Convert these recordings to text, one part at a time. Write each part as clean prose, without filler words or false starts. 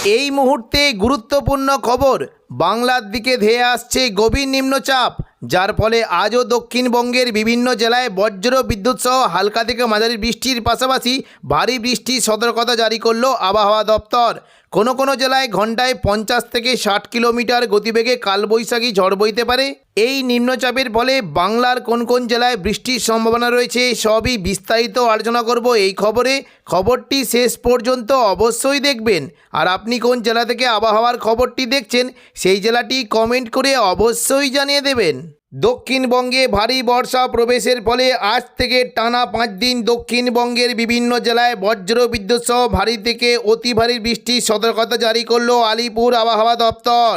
এই মুহূর্তে গুরুত্বপূর্ণ খবর, বাংলার দিকে ধেয়ে আসছে গভীর নিম্নচাপ, যার ফলে আজও দক্ষিণবঙ্গের বিভিন্ন জেলায় বজ্র বিদ্যুৎ সহ হালকা থেকে মাঝারি বৃষ্টির পাশাপাশি ভারী বৃষ্টির সতর্কতা জারি করল আবহাওয়া দপ্তর। কোনো কোনো জেলায় ঘন্টায় 50 থেকে 60 কিলোমিটার গতিবেগে কালবৈশাখী ঝড় বইতে পারে। এই নিম্নচাপের ফলে বাংলার কোন কোন জেলায় বৃষ্টির সম্ভাবনা রয়েছে সবই বিস্তারিত আলোচনা করব এই খবরে। খবরটি শেষ পর্যন্ত অবশ্যই দেখবেন। আর আপনি কোন জেলা থেকে আবহাওয়ার খবরটি দেখছেন সেই জেলাটি কমেন্ট করে অবশ্যই জানিয়ে দেবেন। দক্ষিণবঙ্গে ভারী বর্ষা প্রবেশের ফলে আজ থেকে টানা 5 দিন দক্ষিণবঙ্গের বিভিন্ন জেলায় বজ্র বিদ্যুৎ সহ ভারী থেকে অতি ভারী বৃষ্টির সতর্কতা জারি করল আলিপুর আবহাওয়া দপ্তর।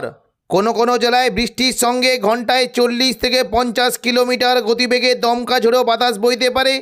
কোনো কোনো জেলায় বৃষ্টির সঙ্গে ঘন্টায় 40 থেকে 50 কিলোমিটার গতিবেগে দমকা ঝোড়ো বাতাস বইতে পারে।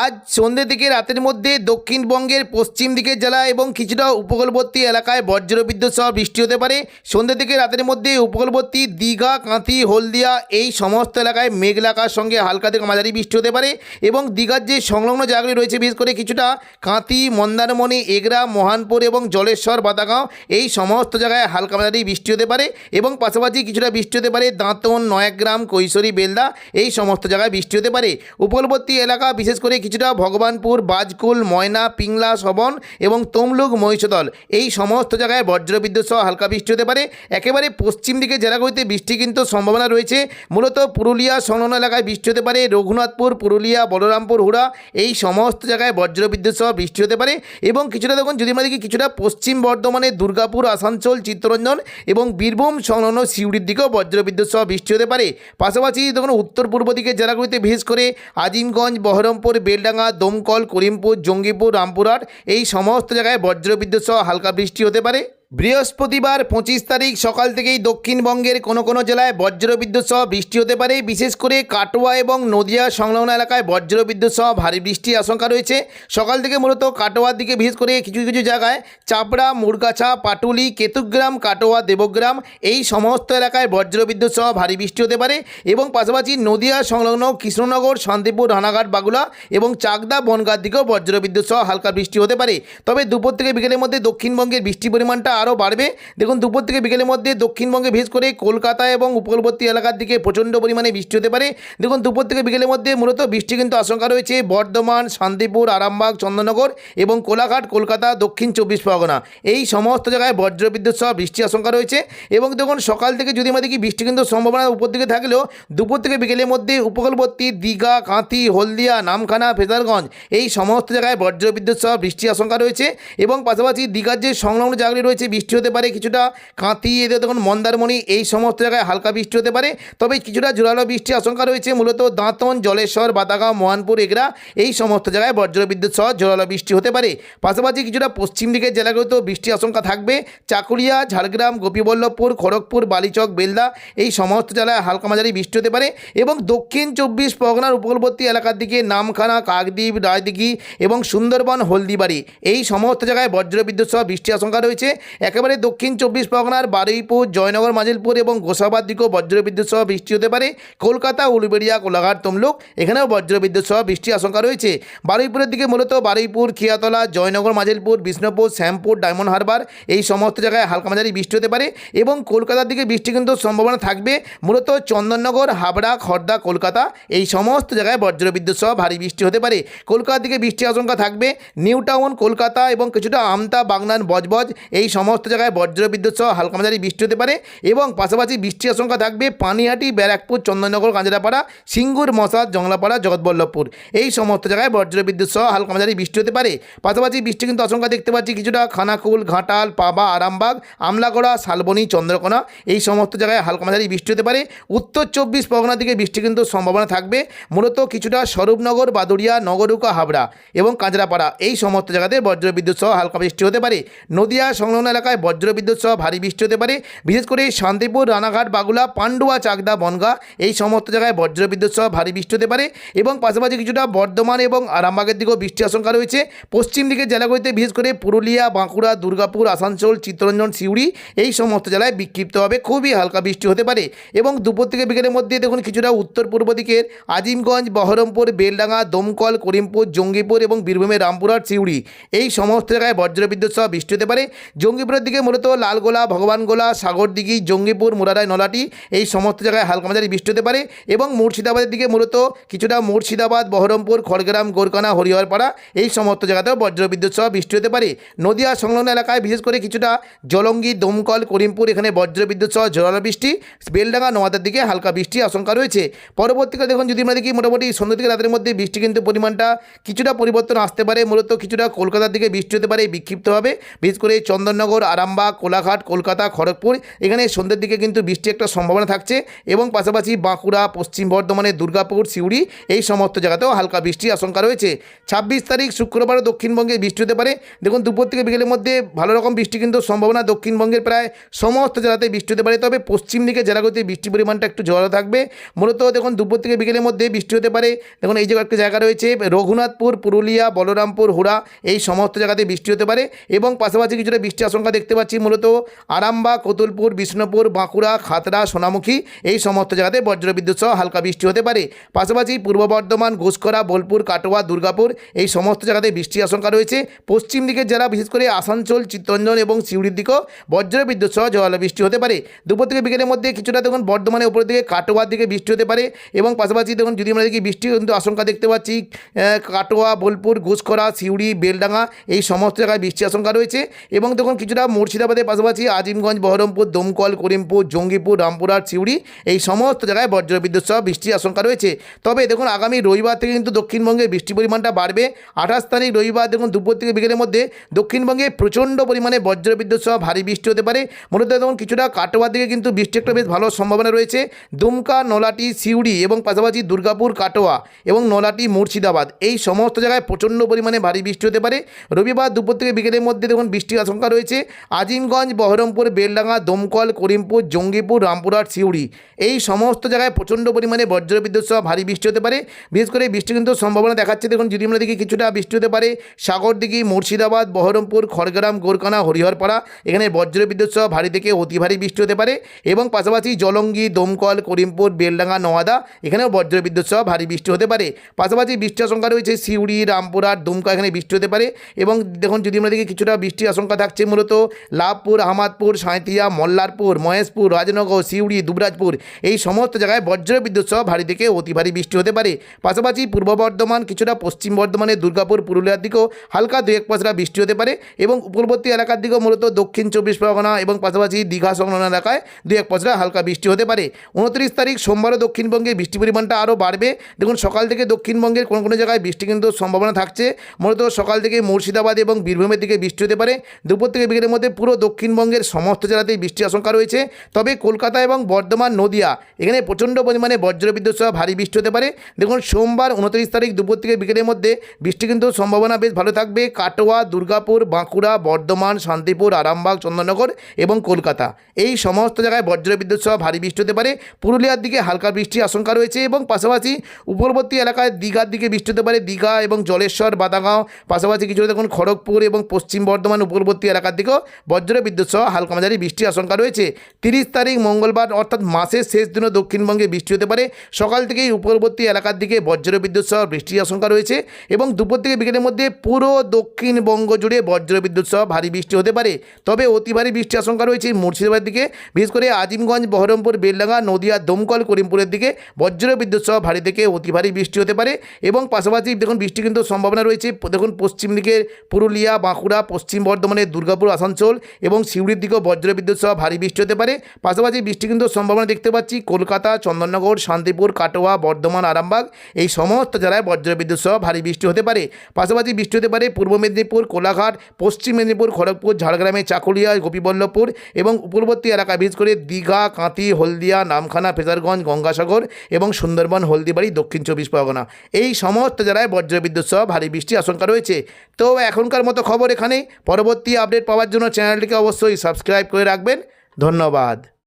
আজ সন্ধ্যে থেকে রাতের মধ্যে দক্ষিণবঙ্গের পশ্চিম দিকের জেলা এবং কিছুটা উপকূলবর্তী এলাকায় বজ্রবিদ্যুৎ সহ বৃষ্টি হতে পারে। সন্ধ্যে থেকে রাতের মধ্যে উপকূলবর্তী দীঘা, কাঁথি, হলদিয়া এই সমস্ত এলাকায় মেঘলা আকাশের সঙ্গে হালকা থেকে মাঝারি বৃষ্টি হতে পারে। এবং দীঘার যে সংলগ্ন জায়গাগুলি রয়েছে, বিশেষ করে কিছুটা কাঁথি, মন্দারমণি, এগরা, মহানপুর এবং জলেশ্বর, বাতাগাঁও এই সমস্ত জায়গায় হালকা মাঝারি বৃষ্টি হতে পারে। এবং পাশাপাশি কিছুটা বৃষ্টি হতে পারে দাঁতন, নয়াগ্রাম, কৈশোরী, বেলদা এই সমস্ত জায়গায় বৃষ্টি হতে পারে। উপকূলবর্তী এলাকা বিশেষ করে কিছুটা ভগবানপুর, বাজকুল, ময়না, পিংলা, শবন এবং তমলুক, মহিষদল এই সমস্ত জায়গায় বজ্রবিদ্যুৎ সহ হালকা বৃষ্টি হতে পারে। একেবারে পশ্চিম দিকে জেলাগুলিতে বৃষ্টি কিন্তু সম্ভাবনা রয়েছে। মূলত পুরুলিয়া সংলগ্ন এলাকায় বৃষ্টি হতে পারে। রঘুনাথপুর, পুরুলিয়া, বলরামপুর, হুড়া এই সমস্ত জায়গায় বজ্রবিদ্যুৎ সহ বৃষ্টি হতে পারে। এবং কিছুটা দেখুন, যদি আমরা দেখি কিছুটা পশ্চিম বর্ধমানে দুর্গাপুর, আসানসোল, চিত্তরঞ্জন এবং বীরভূম সংলগ্ন সিউড়ির দিকেও বজ্রবিদ্যুৎ সহ বৃষ্টি হতে পারে। পাশাপাশি দেখুন উত্তর পূর্ব দিকের জেলাগুলিতে বিশেষ করে আজিমগঞ্জ, বহরমপুর, বেলডাঙ্গা, দমকল, করিমপুর, জঙ্গিপুর, রামপুরহাট এই সমস্ত জায়গায় বজ্রবিদ্যুৎ সহ হালকা বৃষ্টি হতে পারে। বৃহস্পতিবার 25 তারিখ সকাল থেকেই দক্ষিণবঙ্গের কোনো কোনো জেলায় বজ্রবিদ্যুৎ সহ বৃষ্টি হতে পারে। বিশেষ করে কাটোয়া এবং নদিয়া সংলগ্ন এলাকায় বজ্রবিদ্যুৎ সহ ভারী বৃষ্টির আশঙ্কা রয়েছে। সকাল থেকে মূলত কাটোয়ার দিকে বিশেষ করে কিছু কিছু জায়গায় চাপড়া, মুরগাছা, পাটুলি, কেতুগ্রাম, কাটোয়া, দেবগ্রাম এই সমস্ত এলাকায় বজ্রবিদ্যুৎ সহ ভারী বৃষ্টি হতে পারে। এবং পাশাপাশি নদিয়া সংলগ্ন কৃষ্ণনগর, শান্তিপুর, রানাঘাট, বাগুলা এবং চাকদা, বনগাঁর দিকেও বজ্রবিদ্যুৎ সহ হালকা বৃষ্টি হতে পারে। তবে দুপুর থেকে বিকেলের মধ্যে দক্ষিণবঙ্গের বৃষ্টির পরিমাণটা আরও বাড়বে। দেখুন দুপুর থেকে বিকেলের মধ্যে দক্ষিণবঙ্গে বিশেষ করে কলকাতা এবং উপকূলবর্তী এলাকার দিকে প্রচণ্ড পরিমাণে বৃষ্টি হতে পারে। দেখুন দুপুর থেকে বিকেলের মধ্যে মূলত বৃষ্টি কিন্তু আশঙ্কা রয়েছে বর্ধমান, শান্তিপুর, আরামবাগ, চন্দননগর এবং কোলাঘাট, কলকাতা, দক্ষিণ 24 পরগনা এই সমস্ত জায়গায় বজ্রবিদ্যুৎ সহ বৃষ্টির আশঙ্কা রয়েছে। এবং দেখুন সকাল থেকে যদি আমরা দেখি বৃষ্টি কিন্তু সম্ভাবনা উপর দিকে থাকলেও দুপুর থেকে বিকেলের মধ্যে উপকূলবর্তী দীঘা, কাঁথি, হলদিয়া, নামখানা, ফেজারগঞ্জ এই সমস্ত জায়গায় বজ্রবিদ্যুৎ সহ বৃষ্টির আশঙ্কা রয়েছে। এবং পাশাপাশি দীঘার যে সংলগ্ন জায়গাগুলি রয়েছে বৃষ্টি হতে পারে কিছুটা কাঁথি, এদের দেখুন মন্দারমণি এই সমস্ত জায়গায় হালকা বৃষ্টি হতে পারে। তবে কিছুটা জোরালো বৃষ্টির আশঙ্কা রয়েছে মূলত দাঁতন, জলেশ্বর, বাতাগাঁও, মহানপুর, এগরা এই সমস্ত জায়গায় বজ্রবিদ্যুৎ সহ জোরালো বৃষ্টি হতে পারে। পাশাপাশি কিছুটা পশ্চিম দিকের জেলাগুলোতেও বৃষ্টির আশঙ্কা থাকবে। চাকুলিয়া, ঝাড়গ্রাম, গোপীবল্লভপুর, খড়গপুর, বালিচক, বেলদা এই সমস্ত জেলায় হালকা মাঝারি বৃষ্টি হতে পারে। এবং দক্ষিণ 24 পরগনার উপকূলবর্তী এলাকার দিকে নামখানা, কাকদ্বীপ, রায়দিঘি এবং সুন্দরবন, হলদিবাড়ি এই সমস্ত জায়গায় বজ্রবিদ্যুৎ সহ বৃষ্টির আশঙ্কা রয়েছে। একেবারে দক্ষিণ 24 পরগনার বারুইপুর, জয়নগর, মাজিলপুর এবং গোসাবার দিকেও বজ্রবিদ্যুৎ সহ বৃষ্টি হতে পারে। কলকাতা, উলুবেড়িয়া, কোলাঘাট, তমলুক এখানেও বজ্রবিদ্যুৎ সহ বৃষ্টির আশঙ্কা রয়েছে। বারুইপুরের দিকে মূলত বারুইপুর, খিয়াতলা, জয়নগর, মাজিলপুর, বিষ্ণুপুর, শ্যামপুর, ডায়মন্ড হারবার এই সমস্ত জায়গায় হালকা মাঝারি বৃষ্টি হতে পারে। এবং কলকাতার দিকে বৃষ্টি কিন্তু সম্ভাবনা থাকবে মূলত চন্দননগর, হাবড়া, খড়দা, কলকাতা এই সমস্ত জায়গায় বজ্রবিদ্যুৎ সহ ভারী বৃষ্টি হতে পারে। কলকাতার দিকে বৃষ্টির আশঙ্কা থাকবে নিউ টাউন, কলকাতা এবং কিছুটা আমতা, বাগনান, বজবজ এই সমস্ত জায়গায় বজ্রবিদ্যুৎ সহ হালকা মাঝারি বৃষ্টি হতে পারে। এবং পাশাপাশি বৃষ্টির আশঙ্কা থাকবে পানিহাটি, ব্যারাকপুর, চন্দননগর, কাঁচরাপাড়া, সিঙ্গুর, মশাদ, জংলাপাড়া, জগৎবল্লভপুর এই সমস্ত জায়গায় বজ্রবিদ্যুৎ সহ হালকা মাঝারি বৃষ্টি হতে পারে। পাশাপাশি বৃষ্টি কিন্তু আশঙ্কা দেখতে পাচ্ছি কিছুটা খানাকুল, ঘাটাল, পাবা, আরামবাগ, আমলাগড়া, শালবনী, চন্দ্রকোনা এই সমস্ত জায়গায় হালকা মাঝারি বৃষ্টি হতে পারে। উত্তর 24 পরগনা দিকে বৃষ্টি কিন্তু সম্ভাবনা থাকবে মূলত কিছুটা স্বরূপনগর, বাদুড়িয়া, নগরুকা, হাবড়া এবং কাঁচরাপাড়া এই সমস্ত জায়গাতে বজ্রবিদ্যুৎ সহ হালকা বৃষ্টি হতে পারে। নদিয়া সংলগ্ন এলাকায় বজ্রবিদ্যুৎ সহ ভারী বৃষ্টি হতে পারে। বিশেষ করে শান্তিপুর, রানাঘাট, বাগুলা, পান্ডুয়া, চাকদা, বনগাঁ এই সমস্ত জায়গায় বজ্রবিদ্যুৎ সহ ভারী বৃষ্টি হতে পারে। এবং পাশাপাশি কিছুটা বর্ধমান এবং আরামবাগের দিকেও বৃষ্টির আশঙ্কা রয়েছে। পশ্চিম দিকের জেলাগুলিতে বিশেষ করে পুরুলিয়া, বাঁকুড়া, দুর্গাপুর, আসানসোল, চিত্তরঞ্জন, সিউড়ি এই সমস্ত জেলায় বিক্ষিপ্তভাবে খুবই হালকা বৃষ্টি হতে পারে। এবং দুপুর থেকে বিকেলের মধ্যে দেখুন কিছুটা উত্তর পূর্ব দিকের আজিমগঞ্জ, বহরমপুর, বেলডাঙ্গা, দমকল, করিমপুর, জঙ্গিপুর এবং বীরভূমের রামপুরহাট, সিউড়ি এই সমস্ত জায়গায় বজ্রবিদ্যুৎ সহ বৃষ্টি হতে পারে। জঙ্গিপুর জঙ্গিপুরের দিকে মূলত লালগোলা, ভগবানগোলা, সাগরদিঘি, জঙ্গিপুর, মুরারাই, নলাটি এই সমস্ত জায়গায় হালকা মাঝারি বৃষ্টি হতে পারে। এবং মুর্শিদাবাদের দিকে মূলত কিছুটা মুর্শিদাবাদ, বহরমপুর, খড়গ্রাম, গোরকানা, হরিহরপাড়া এই সমস্ত জায়গাতেও বজ্রবিদ্যুৎ সহ বৃষ্টি হতে পারে। নদিয়া সংলগ্ন এলাকায় বিশেষ করে কিছুটা জলঙ্গি, দমকল, করিমপুর এখানে বজ্রবিদ্যুৎ সহ ঝোড়ো বৃষ্টি, বেলডাঙ্গা, নোয়াদার দিকে হালকা বৃষ্টির আশঙ্কা রয়েছে। পরবর্তীকালে দেখুন যদি আমরা দেখি মোটামুটি সন্ধ্যা থেকে রাতের মধ্যে বৃষ্টি কিন্তু পরিমাণটা কিছুটা পরিবর্তন আসতে পারে। মূলত কিছুটা কলকাতার দিকে বৃষ্টি হতে পারে বিক্ষিপ্তভাবে, বিশেষ করে চন্দননগর, আরামবাগ, কোলাঘাট, কলকাতা, খড়গপুর এখানে সন্ধ্যের দিকে কিন্তু বৃষ্টি একটা সম্ভাবনা থাকছে। এবং পাশাপাশি বাঁকুড়া, পশ্চিম বর্ধমানের দুর্গাপুর, সিউড়ি এই সমস্ত জায়গাতেও হালকা বৃষ্টির আশঙ্কা রয়েছে। 26 তারিখ শুক্রবারও দক্ষিণবঙ্গে বৃষ্টি হতে পারে। দেখুন দুপুর থেকে বিকেলের মধ্যে ভালো রকম বৃষ্টি কিন্তু সম্ভাবনা দক্ষিণবঙ্গের প্রায় সমস্ত জেলাতে বৃষ্টি হতে পারে। তবে পশ্চিম দিকে জেলাগুলিতে বৃষ্টির পরিমাণটা একটু জোরালো থাকবে। মূলত দেখুন দুপুর থেকে বিকেলের মধ্যে বৃষ্টি হতে পারে। দেখুন এই জায়গায় একটা জায়গা রয়েছে রঘুনাথপুর, পুরুলিয়া, বলরামপুর, হুড়া এই সমস্ত জায়গাতে বৃষ্টি হতে পারে। এবং পাশাপাশি কিছুটা বৃষ্টির আশঙ্কা দেখতে পাচ্ছি মূলত আরামবাগ, কতুলপুর, বিষ্ণুপুর, বাঁকুড়া, খাতড়া, সোনামুখী এই সমস্ত জায়গাতে বজ্রবিদ্যুৎ সহ হালকা বৃষ্টি হতে পারে। পাশাপাশি পূর্ব বর্ধমান, ঘোষকরা, বোলপুর, কাটোয়া, দুর্গাপুর এই সমস্ত জায়গাতে বৃষ্টির আশঙ্কা রয়েছে। পশ্চিম দিকের জেলা বিশেষ করে আসানসোল, চিত্তরঞ্জন এবং সিউড়ির দিকেও বজ্রবিদ্যুৎ সহ ঝড়ো বৃষ্টি হতে পারে। দুপুর থেকে বিকেলের মধ্যে কিছুটা দেখুন বর্ধমানের উপরের দিকে কাটোয়ার দিকে বৃষ্টি হতে পারে। এবং পাশাপাশি দেখুন যদি আমরা দেখি বৃষ্টি কিন্তু আশঙ্কা দেখতে পাচ্ছি কাটোয়া, বোলপুর, ঘোষকরা, সিউড়ি, বেলডাঙ্গা এই সমস্ত জায়গায় বৃষ্টির আশঙ্কা রয়েছে। এবং দেখুন কিছুটা মুর্শিদাবাদের পাশাপাশি আজিমগঞ্জ, বহরমপুর, দমকল, করিমপুর, জঙ্গিপুর, রামপুরহাট, সিউড়ি এই সমস্ত জায়গায় বজ্রবিদ্যুৎ সহ বৃষ্টির আশঙ্কা রয়েছে। তবে দেখুন আগামী রবিবার থেকে কিন্তু দক্ষিণবঙ্গে বৃষ্টির পরিমাণটা বাড়বে। 28 তারিখ রবিবার দেখুন দুপুর থেকে বিকেলের মধ্যে দক্ষিণবঙ্গে প্রচণ্ড পরিমাণে বজ্রবিদ্যুৎ সহ ভারী বৃষ্টি হতে পারে। মূলত দেখুন কিছুটা কাটোয়ার দিকে কিন্তু বৃষ্টি একটা বেশ ভালো সম্ভাবনা রয়েছে। দুমকা, নলাটি, সিউড়ি এবং পাশাপাশি দুর্গাপুর, কাটোয়া এবং নলাটি, মুর্শিদাবাদ এই সমস্ত জায়গায় প্রচণ্ড পরিমাণে ভারী বৃষ্টি হতে পারে। রবিবার দুপুর থেকে বিকেলের মধ্যে দেখুন বৃষ্টির আশঙ্কা রয়েছে আজিমগঞ্জ, বহরমপুর, বেলডাঙ্গা, দমকল, করিমপুর, জঙ্গিপুর, রামপুরহাট, সিউড়ি এই সমস্ত জায়গায় প্রচণ্ড পরিমাণে বজ্রবিদ্যুৎ সহ ভারী বৃষ্টি হতে পারে। বিশেষ করে বৃষ্টি কিন্তু সম্ভাবনা দেখাচ্ছে। দেখুন যদি আমরা দেখি কিছুটা বৃষ্টি হতে পারে সাগরদিঘি, মুর্শিদাবাদ, বহরমপুর, খড়গ্রাম, গোরকানা, হরিহরপাড়া এখানে বজ্রবিদ্যুৎ সহ ভারী থেকে অতি ভারী বৃষ্টি হতে পারে। এবং পাশাপাশি জলঙ্গি, দমকল, করিমপুর, বেলডাঙ্গা, নওয়াদা এখানেও বজ্রবিদ্যুৎ সহ ভারী বৃষ্টি হতে পারে। পাশাপাশি বৃষ্টির আশঙ্কা রয়েছে সিউড়ি, রামপুরহাট, দুমকা এখানে বৃষ্টি হতে পারে। এবং দেখুন যদি আমরা দেখি কিছুটা বৃষ্টির আশঙ্কা থাকছে মূলত লাভপুর, আহমদপুর, সাঁইথিয়া, মল্লারপুর, মহেশপুর, রাজনগর, সিউড়ি, দুবরাজপুর এই সমস্ত জায়গায় বজ্রবিদ্যুৎ সহ ভারী থেকে অতি ভারী বৃষ্টি হতে পারে। পাশাপাশি পূর্ব বর্ধমান, কিছুটা পশ্চিম বর্ধমানের দুর্গাপুর, পুরুলিয়ার দিকেও হালকা 2-1 পশলা বৃষ্টি হতে পারে। এবং উপকূলবর্তী এলাকার দিকেও মূলত দক্ষিণ 24 পরগনা এবং পাশাপাশি দীঘা সংলগ্ন এলাকায় 2-1 পশলা হালকা বৃষ্টি হতে পারে। 29 তারিখ সোমবারও দক্ষিণবঙ্গে বৃষ্টির পরিমাণটা আরও বাড়বে। দেখুন সকাল থেকে দক্ষিণবঙ্গের কোনো কোনো জায়গায় বৃষ্টি কিন্তু সম্ভাবনা থাকছে। মূলত সকাল থেকে মুর্শিদাবাদ এবং বীরভূমের দিকে বৃষ্টি হতে পারে। দুপুর থেকে বিকেলের মধ্যে পুরো দক্ষিণবঙ্গের সমস্ত জেলাতেই বৃষ্টির আশঙ্কা রয়েছে। তবে কলকাতা এবং বর্ধমান, নদিয়া এখানে প্রচণ্ড পরিমাণে বজ্রবিদ্যুৎ সহ ভারী বৃষ্টি হতে পারে। দেখুন সোমবার 29 তারিখ দুপুর থেকে বিকেলের মধ্যে বৃষ্টি কিন্তু সম্ভাবনা বেশ ভালো থাকবে কাটোয়া, দুর্গাপুর, বাঁকুড়া, বর্ধমান, শান্তিপুর, আরামবাগ, চন্দননগর এবং কলকাতা এই সমস্ত জায়গায় বজ্রবিদ্যুৎ সহ ভারী বৃষ্টি হতে পারে। পুরুলিয়ার দিকে হালকা বৃষ্টির আশঙ্কা রয়েছে। এবং পাশাপাশি উপকূলবর্তী এলাকায় দীঘার দিকে বৃষ্টি হতে পারে। দীঘা এবং জলেশ্বর, বাদাগাঁও পাশাপাশি কিছুটা দেখুন খড়গপুর এবং পশ্চিম বর্ধমান উপকূলবর্তী এলাকার দিকেও বজ্রবিদ্যুৎ সহ হালকা মাঝারি বৃষ্টির আশঙ্কা রয়েছে। 30 তারিখ মঙ্গলবার অর্থাৎ মাসের শেষ দিনও দক্ষিণবঙ্গে বৃষ্টি হতে পারে। সকাল থেকেই উপকূলবর্তী এলাকার দিকে বজ্রবিদ্যুৎ সহ বৃষ্টির আশঙ্কা রয়েছে। এবং দুপুর থেকে বিকেলের মধ্যে পুরো দক্ষিণবঙ্গ জুড়ে বজ্রবিদ্যুৎ সহ ভারী বৃষ্টি হতে পারে। তবে অতি ভারী বৃষ্টির আশঙ্কা রয়েছে মুর্শিদাবাদের দিকে, বিশেষ করে আজিমগঞ্জ, বহরমপুর, বেলডাঙ্গা, নদিয়া, দমকল, করিমপুরের দিকে বজ্রবিদ্যুৎ সহ ভারী থেকে অতি ভারী বৃষ্টি হতে পারে। এবং পাশাপাশি দেখুন বৃষ্টি কিন্তু সম্ভাবনা রয়েছে দেখুন পশ্চিম দিকের পুরুলিয়া, বাঁকুড়া, পশ্চিম বর্ধমানের দুর্গাপুর, আসানসোল এবং সিউড়ির দিকেও বজ্রবিদ্যুৎ সহ ভারী বৃষ্টি হতে পারে। পাশাপাশি বৃষ্টি কিন্তু সম্ভাবনা দেখতে পাচ্ছি কলকাতা, চন্দননগর, শান্তিপুর, কাটোয়া, বর্ধমান, আরামবাগ এই সমস্ত জেলায় বজ্রবিদ্যুৎ সহ ভারী বৃষ্টি হতে পারে। পাশাপাশি বৃষ্টি হতে পারে পূর্ব মেদিনীপুর, কোলাঘাট, পশ্চিম মেদিনীপুর, খড়গপুর, ঝাড়গ্রামে, চাকুলিয়া, গোপীবল্লভপুর এবং উপকূলবর্তী এলাকা বিশেষ করে দীঘা, কাঁথি, হলদিয়া, নামখানা, ফেজারগঞ্জ, গঙ্গাসাগর এবং সুন্দরবন, হলদিবাড়ি, দক্ষিণ 24 পরগনা এই সমস্ত জেলায় বজ্রবিদ্যুৎ সহ ভারী বৃষ্টির আশঙ্কা রয়েছে। তো এখনকার মতো খবর এখানেই। পরবর্তী আপডেট পাওয়ার জন্য চ্যানেলটিকে অবশ্যই সাবস্ক্রাইব করে রাখবেন। ধন্যবাদ।